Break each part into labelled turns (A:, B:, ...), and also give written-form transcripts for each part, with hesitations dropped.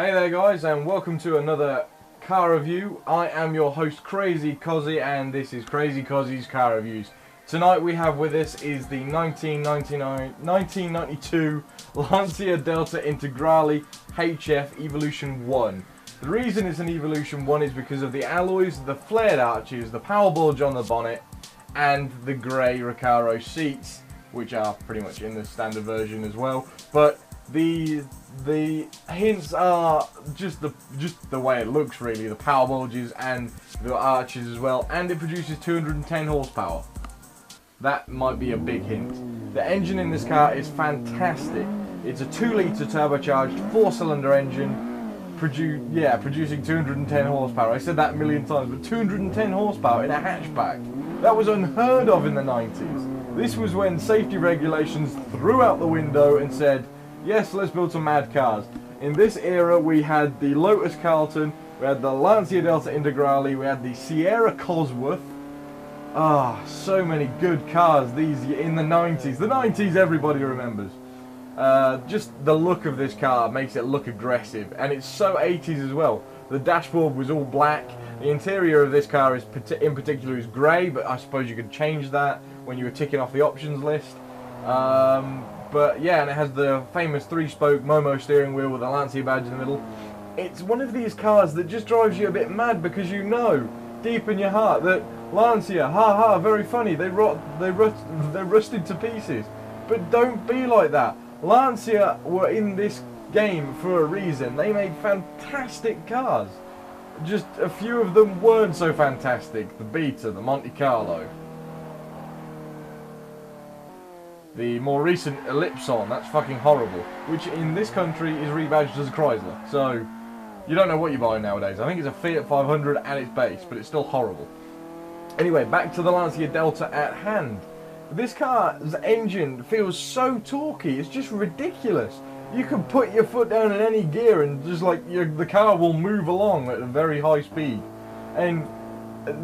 A: Hey there guys, and welcome to another car review. I am your host Crazycossie, and this is Crazycossie's Car Reviews. Tonight we have with us is the 1992 Lancia Delta Integrale HF Evolution 1. The reason it's an Evolution 1 is because of the alloys, the flared arches, the power bulge on the bonnet, and the grey Recaro seats, which are pretty much in the standard version as well. But the hints are just the way it looks, really, the power bulges and the arches as well, and it produces 210 horsepower. That might be a big hint. The engine in this car is fantastic. It's a 2-litre turbocharged 4-cylinder engine, producing 210 horsepower. I said that a million times, but 210 horsepower in a hatchback. That was unheard of in the 90s. This was when safety regulations threw out the window and said, yes, let's build some mad cars. In this era, we had the Lotus Carlton, we had the Lancia Delta Integrale, we had the Sierra Cosworth. So many good cars these in the 90s. The 90s everybody remembers. Just the look of this car makes it look aggressive, and it's so 80s as well. The dashboard was all black. The interior of this car is in particular is grey, but I suppose you could change that when you were ticking off the options list. But yeah, and it has the famous 3-spoke Momo steering wheel with a Lancia badge in the middle. It's one of these cars that just drives you a bit mad, because you know deep in your heart that Lancia, very funny, they're rusted to pieces. But don't be like that. Lancia were in this game for a reason. They made fantastic cars. Just a few of them weren't so fantastic. The Beta, the Monte Carlo. The more recent Ellipson, that's fucking horrible. Which in this country is rebadged as a Chrysler. So, you don't know what you're buying nowadays. I think it's a Fiat 500 at its base, but it's still horrible. Anyway, back to the Lancia Delta at hand. This car's engine feels so torquey, it's just ridiculous. You can put your foot down in any gear and just like the car will move along at a very high speed. And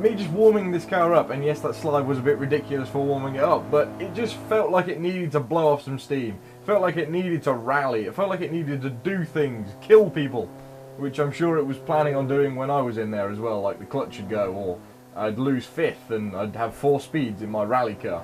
A: me just warming this car up, and yes, that slide was a bit ridiculous for warming it up, but it just felt like it needed to blow off some steam. It felt like it needed to rally. It felt like it needed to do things, kill people, which I'm sure it was planning on doing when I was in there as well, like the clutch would go, or I'd lose fifth and I'd have 4 speeds in my rally car.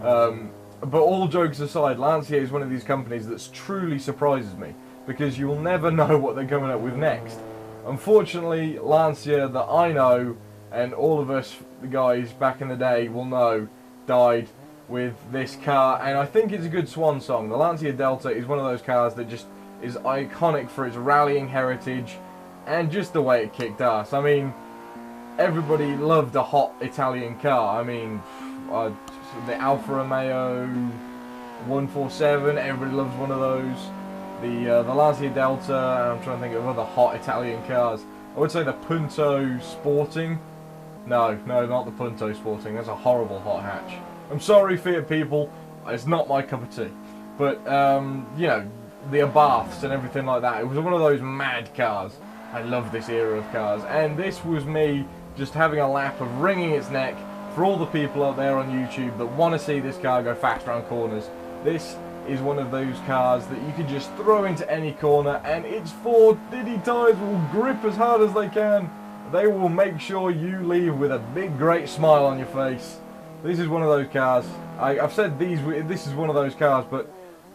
A: But all jokes aside, Lancia is one of these companies that truly surprises me, because you will never know what they're coming up with next. Unfortunately, Lancia that I know, and all of us guys back in the day will know, died with this car, and I think it's a good swan song. The Lancia Delta is one of those cars that just is iconic for its rallying heritage and just the way it kicked ass. I mean, everybody loved a hot Italian car. I mean, the Alfa Romeo 147, everybody loves one of those. The Lancia Delta, I'm trying to think of other hot Italian cars. I would say the Punto Sporting. No, not the Punto Sporting. That's a horrible hot hatch. I'm sorry, Fiat people. It's not my cup of tea. But, you know, the Abarths and everything like that. It was one of those mad cars. I love this era of cars. And this was me just having a lap of wringing its neck for all the people out there on YouTube that want to see this car go fast around corners. This is one of those cars that you can just throw into any corner, and its 4 Diddy tyres will grip as hard as they can. They will make sure you leave with a big great smile on your face. This is one of those cars. I've said this is one of those cars, but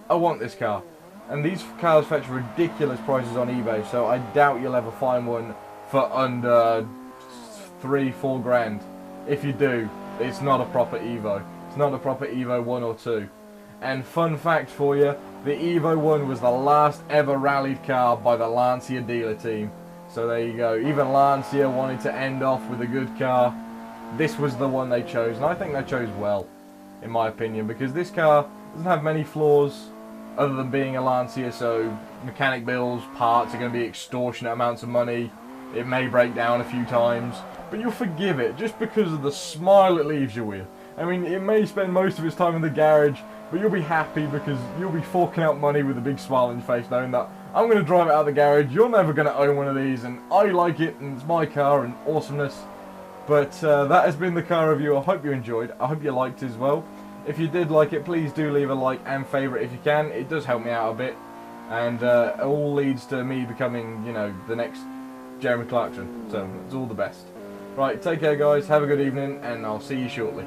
A: I want this car. And these cars fetch ridiculous prices on eBay, so I doubt you'll ever find one for under 3-4 grand. If you do, it's not a proper EVO. It's not a proper EVO 1 or 2. And fun fact for you, the EVO 1 was the last ever rallied car by the Lancia dealer team. So there you go. Even Lancia wanted to end off with a good car. This was the one they chose, and I think they chose well, in my opinion, because this car doesn't have many flaws other than being a Lancia, so mechanic bills, parts are going to be extortionate amounts of money. It may break down a few times, but you'll forgive it just because of the smile it leaves you with. I mean, it may spend most of its time in the garage, but you'll be happy because you'll be forking out money with a big smile on your face, knowing that I'm going to drive it out of the garage, you're never going to own one of these, and I like it, and it's my car, and awesomeness. But that has been the car review. I hope you enjoyed. I hope you liked it as well. If you did like it, please do leave a like and favourite if you can. It does help me out a bit. And it all leads to me becoming, you know, the next Jeremy Clarkson. So it's all the best. Right, take care guys, have a good evening, and I'll see you shortly.